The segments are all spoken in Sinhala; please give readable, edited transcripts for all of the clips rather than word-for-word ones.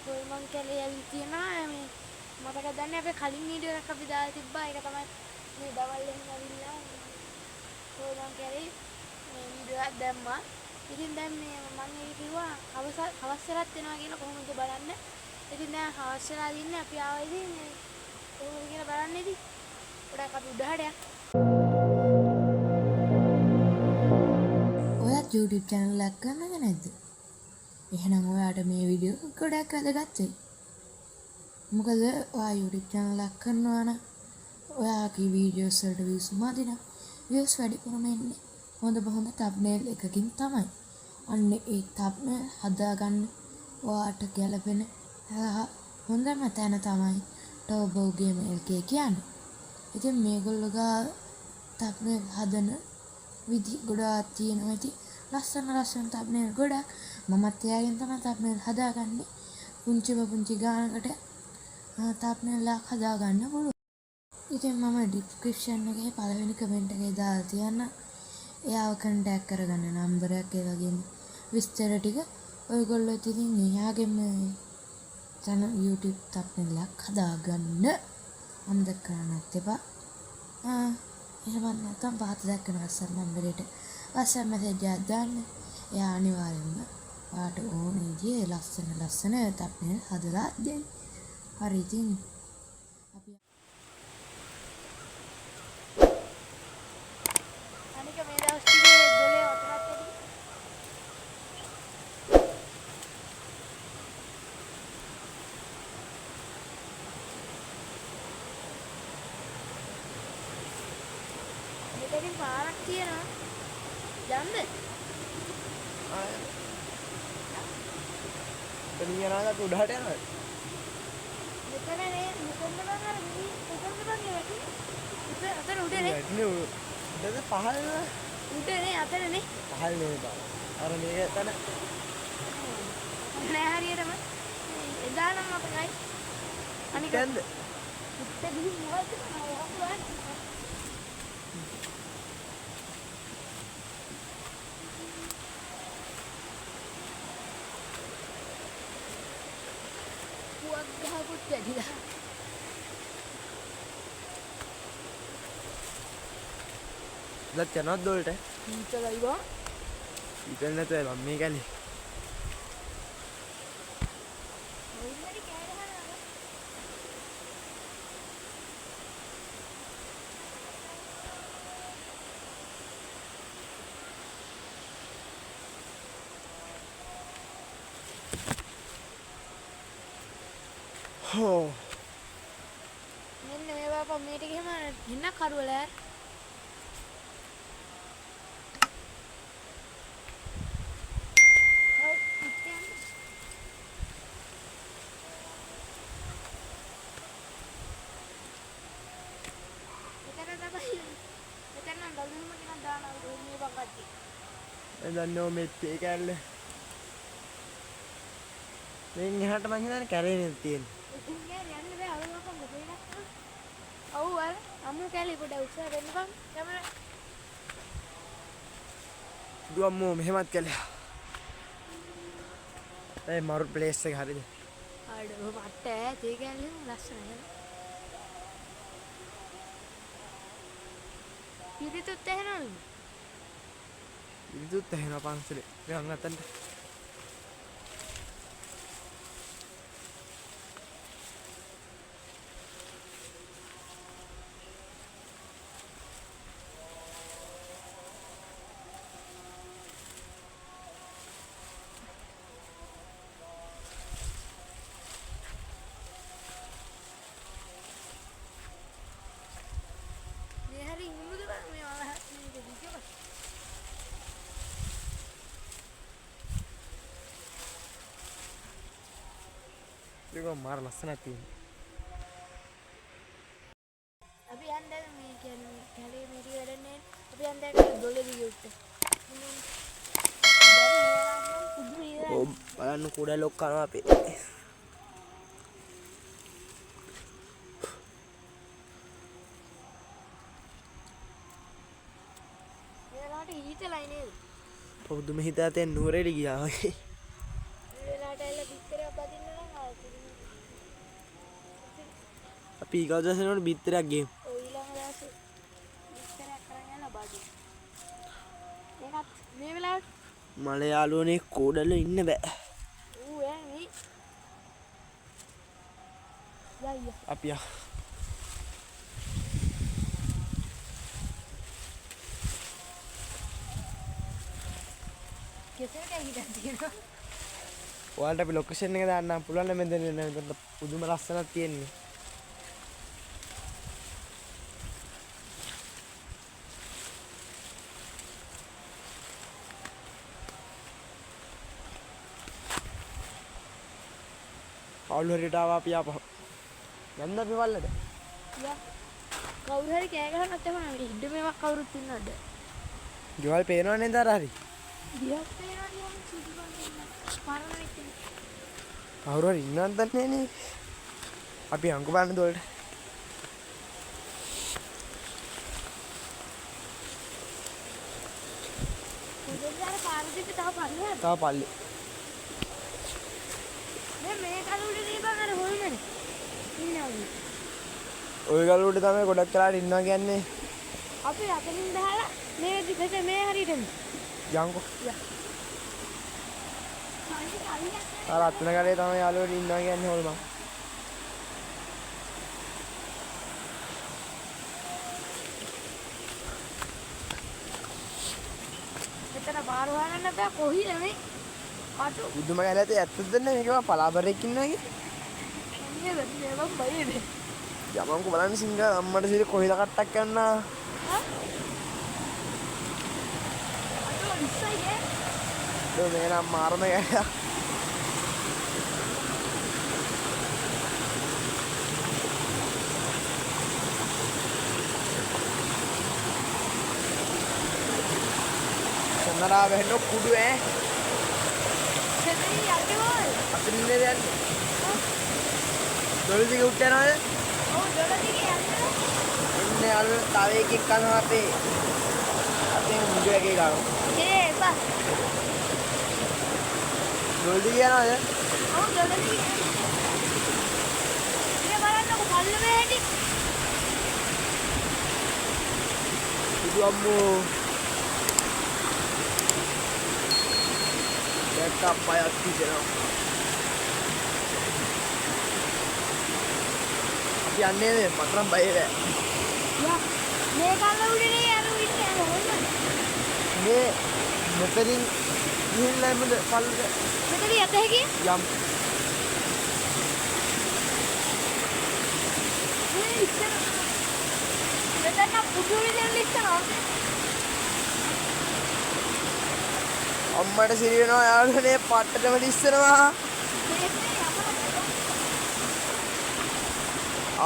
හොල්මන් කැලේ ඇවිත් තියෙනවා මේ මතකද දන්නේ අපේ කලින් වීඩියෝ එකක් අපි දාලා තිබ්බා ඒක තමයි මේ දවල් එහෙම ඇවිල්ලා හොල්මන් කැලේ මේ වීඩියෝ එකක් දැම්මා. ඉතින් දැන් මේ මම ඒක කිව්වා හවස් වෙලත් වෙනවා කියලා කොහොමද බලන්න. ඉතින් දැන් හවස් වෙලා ඉන්නේ අපි ආවා ඉතින් මේ කොහොමද කියලා බලන්න ඉතින් ගොඩක් අපි උඩහට ඔයත් YouTube channel එකක් කරනවද නැද්ද? එහෙනම් ඔයාට මේ වීඩියෝ ගොඩක් වැදගත් වෙයි. මොකද ඔයා YouTube channel එකක් කරනවා නම් ඔයාගේ වීඩියෝස් වලට views මදි නම් views වැඩිපුරම එන්නේ හොඳ thumbnail එකකින් තමයි. අන්න ඒ thumbnail හදාගන්න ඔයාට ගැලපෙන හොඳම තැන තමයි Turbo Game LK කියන්නේ. ඉතින් මේගොල්ලෝ ගා thumbnail හදන විදි ගොඩාක් තියෙනවා. ඉතින් ලස්සන thumbnail ගොඩක් මමත් එයාගෙන් තමයි thumbnail හදාගන්නේ. පුංචි ගානකට thumbnail එකක් හදාගන්න පුළුවන්. ඉතින් මම description එකේ පළවෙනි comment එකේ දාලා තියන්න. එයාව contact කරගන්න number එකක් ඒ වගේම විස්තර ටික ඔයගොල්ලෝ ඉතින් එයාගෙම channel YouTube thumbnail එකක් හදාගන්න අමතක කරන්නත් එපා. එහෙම නැත්නම් පහත දැක්කන WhatsApp number එකට WhatsApp message එකක් දාන්න. එයා අනිවාර්යෙන්ම ඔයාට ඕන විදිහේ ලස්සන thumbnail හදලා දෙන්න. හරි ඉතින් අපි අනික මේ දවස් ටිකේ ගොලේ වතුරක් එදී මෙතනින් පාරක් තියෙනවා යන්න යනවා උඩහට යනවා. මෙතන නේ මෙතන බං අර මිනි මෙතන බං ඒ අතන උඩනේ උඩද පහළ උඩනේ අතනනේ පහළ නේ බං. අර මේක තන නෑ හරියටම එදා නම් අපේ අනික දැන්ද ඉතින් ගිහින් මොකද කරන්නේ පුවක් ගහකුත් වැඩිලා ලත් යනවත් දොල්ට ඉතලයි බං ඉතින් නැතේ මම මේ කැලේ ඔයිමරි කෑරහනවා හෝ මෙන්න මේ බාපා මේ ටික එහෙම එන්න කරුවල යාර දන්නෝ මෙත්තේ කැල්ල මෙන් එහාට මං හිතන්නේ කැලේ තියෙන්නේ. ඔව් අර අමු කැලේ පොඩ උස්සලා දෙන්නකම් කැමරා දුවම්මෝ මෙහෙමත් කැලේ. ඒ මරු ප්ලේස් එක හරිද? ආඩෝ මට තේ කැලේ ලස්සනයි. පිරිතුත් එහෙනවලු. ඉදුත් එහෙන පන්සලේ. ගම් අතන්ට. මේ හරි ඉමුද බං මේ වලහත් මේක දිගව. ඒක මාර ලස්සනක් තියෙනවා. අපි හන්දේ මේ කියන්නේ කැලේ මේ ටික වැඩන්නේ අපි හන්දේ දොලේ දියුට්ට. ඔව් බලන්න කුඩා ලොක් කරනවා අපි. ඒලාට ඊතලයි නේද? පොදුම හිතාතෙන් නුවරේට ගියා වගේ. ඒලාට ඇල්ල පිටරයක් බදින්න නම් අපි කවදසනට බිත්තරයක් ගේමු. ඔය ඊළඟ දවසේ විස්තරයක් කරන් යනවා බඩු. ඒකත් මේ වෙලාවට මල යාළුවනේ කෝඩල්ල ඉන්න බෑ. ඌ එන්නේ. යයි. අපි යා. කෙසේට ඇවිත් තියෙනවා. ඔයාලට අපි ලොකේෂන් එක දාන්නම් පුළුවන් නම් මෙතන පුදුම ලස්සනක් තියෙන්නේ. කවුරු හරියට ආවා අපි ආපහු. යන්න අපි වල්ලට. යා. කවුරු හරි කෑ ගහනත් එහම ඉඩ මේවක් කවුරුත් ඉන්නවද? ගෙවල් පේනව නේද අර හරි? ගියක් පේනවා කියන්නේ සුදු බඳින්න. පරණ එක. කවුරු හරි ඉන්නවද දන්නේ නේ. අපි අංකු බලන්න දොල්ට. උදේට පාරදිට තව පල්ලෙහාද? තව පල්ලි. මේ කලුඩේ දීපන් අර හොල්මනේ. ඉන්නවද? ඔය ගලුවට තමයි ගොඩක් වෙලාට ඉන්නවා කියන්නේ. අපි අතනින් බහලා මේ දිගට මේ හරියට එමු. යංකෝ. යා. සාන්ති කල්ලියක්. අර අත්න කරේ තමයි යාළුවෝ ඉන්නවා කියන්නේ හොල්මන්. එතන බාර හොයන්න බෑ කොහිද මේ? අතු බුදුම ගැලතේ ඇත්තද මේක පලාබරෙක් ඉන්නවා කිය. නේද? මම බයද? යමන්කෝ බලන්න සිංහල අම්මට සිරි කොහෙද කට්ටක් කරනවා. අතු ඉස්සයියේ. මේ නම් මාරම ගැලයක්. සන්නරා වෙන්න කුඩු ඈ. සෙතනි යටවල්. අතරින් නේද යන්නේ. දොළදිග උට යනවද? ඔව් දොළදිගේ යන්නේ. ඉන්නේ අර තව එකෙක් කනවා අපේ. අපේ මුඩු එකේ ගාව. ඒ බා. දොළදිග යනවද? ඔව් දොළදිගේ. ඉතින් බලන්නකො පල්ලමේ හැටි. බුදු අම්මෝ. දැක්ක පයක් තියනවා. අපි යන්නේ නේ මට නම් බය නෑ. යා මේ කලුඩේ අර ඉන්නේ අර හොල්මනේ. මේ මෙතනින් ගිහිල්ලා එමුද පල්ලට මෙතන යත හැකියි. යම්. මේ ඉස්සර. මෙතන පුදුලි දෙන්න ඉස්සනවා. අම්මට සිරි වෙනවා යාළුවනේ පට්ටටම දිස්සනවා.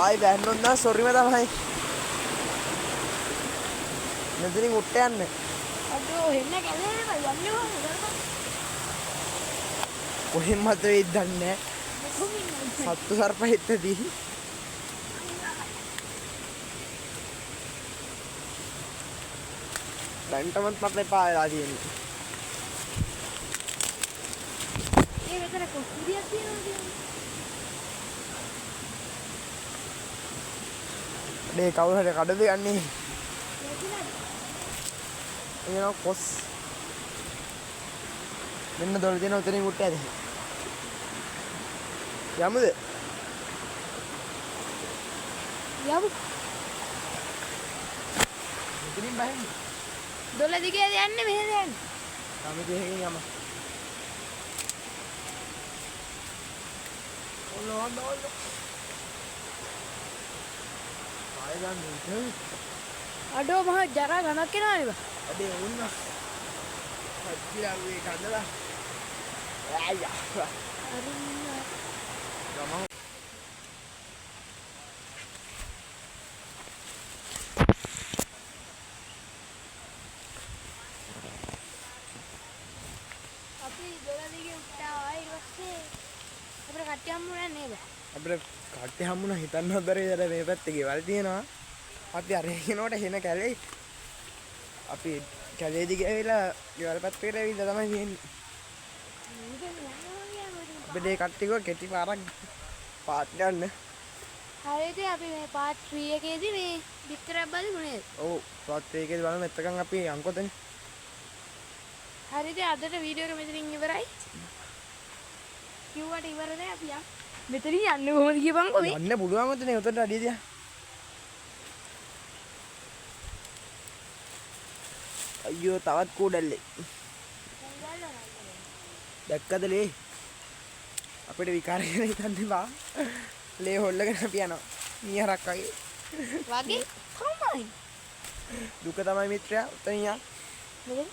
ආයි බැන්නොත් නම් සොරිම තමයි. මෙතනින් උට්ට යන්න. අදෝ හෙන්න කැලේ නේද යන්නේ කොහොමද? කොහෙන් මත වෙයිද දන්නේ නැහැ. සත්තු සර්පෙත්තදී. දැන්ටමත් මට එපා වෙලා තියෙන්නේ. මේ මෙතන කුස්සියක් තියෙනවා කියන්නේ. මේ කවුරු හරි කඩද ගන්නේ. එනවා කොස්. මෙන්න දොළ දෙන උතනින් උට්ට ඇද. යමුද? යමු. උතනින් බහින්න. දොළ දිගේ යන්නේ මෙහෙද යන්නේ. අපි දෙහකින් යමු. ඔන්න. අඩෝ මහ ජරා ගණක් එනවා නේද? අඩේ වුණ. හත්තිලාගේ කඳලා. ආයා. ගම. අපි දොළදිගේ උට්ටා ඊට පස්සේ අපිට කට්ටිය හම්බුනේ නේද? අපිට කට්ටිය හම්බුණා හිතන්නවත් බැරි මේ පැත්තේ ගෙවල් තියෙනවා. අපි අර එනකොට හෙන කැලේ අපි කැලේ දිගේ ඇවිල්ලා ගෙවල් පැත්තකට ඇවිල්ලා තමයි තියෙන්නේ. අපිට ඒ කට්ටියව කෙටි පාරක් පාත් ගන්න. හරිද අපි මේ පාර්ට් 3 එකේදී මේ විතරක් බලමු නේද? ඔව් පාත් එකේදී බලමු එතකන් අපි අංකොතනේ. හරිද අදට වීඩියෝ එක මෙතනින් ඉවරයි. කිව්වට ඉවර නෑ අපි යන්. මෙතනින් යන්න කොහොමද කියපන්කෝ මේ? යන්න පුළුවන් උතනේ උතට අඩිය තියා. අයියෝ තවත් කූඩල්ලේ. දැක්කද ලේ? අපිට විකාර කියලා හිතන්න බා. ලේ හොල්ලගෙන අපි යනවා. මීහරක් වගේ. වගේ කොහොමයි? දුක තමයි මිත්‍රයා. උතනින් යන්න. මෙතන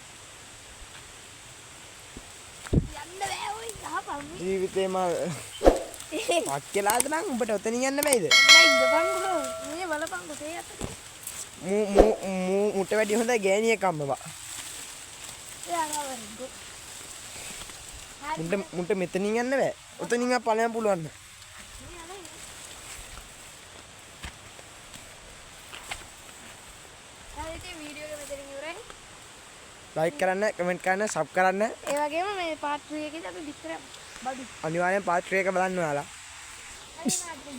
යන්න බෑ ඔය යහපන් මේ. ජීවිතේම පත් කියලාද නම් උඹට උතනින් යන්න බැයිද? නෑ ඉඳපන්කෝ. මේ බලපන්කෝ තේ අතට. මුට වැඩි හොඳ ගෑණියෙක්ම බා. එයාගවරින්කෝ. මුන්ට මෙතනින් යන්න බෑ. උතනින් ආ ඵලයන් පුළුවන්. හරිද වීඩියෝ එක මෙතනින් ඉවරයි. ලයික් කරන්න, කමෙන්ට් කරන්න, සබ් කරන්න. ඒ වගේම මේ පාර්ට් 3 එකේදී අපි විතර බඩු අනිවාර්යෙන් පාත් 3 එක බලන්න ඔයාලා. හරි නාට්‍ය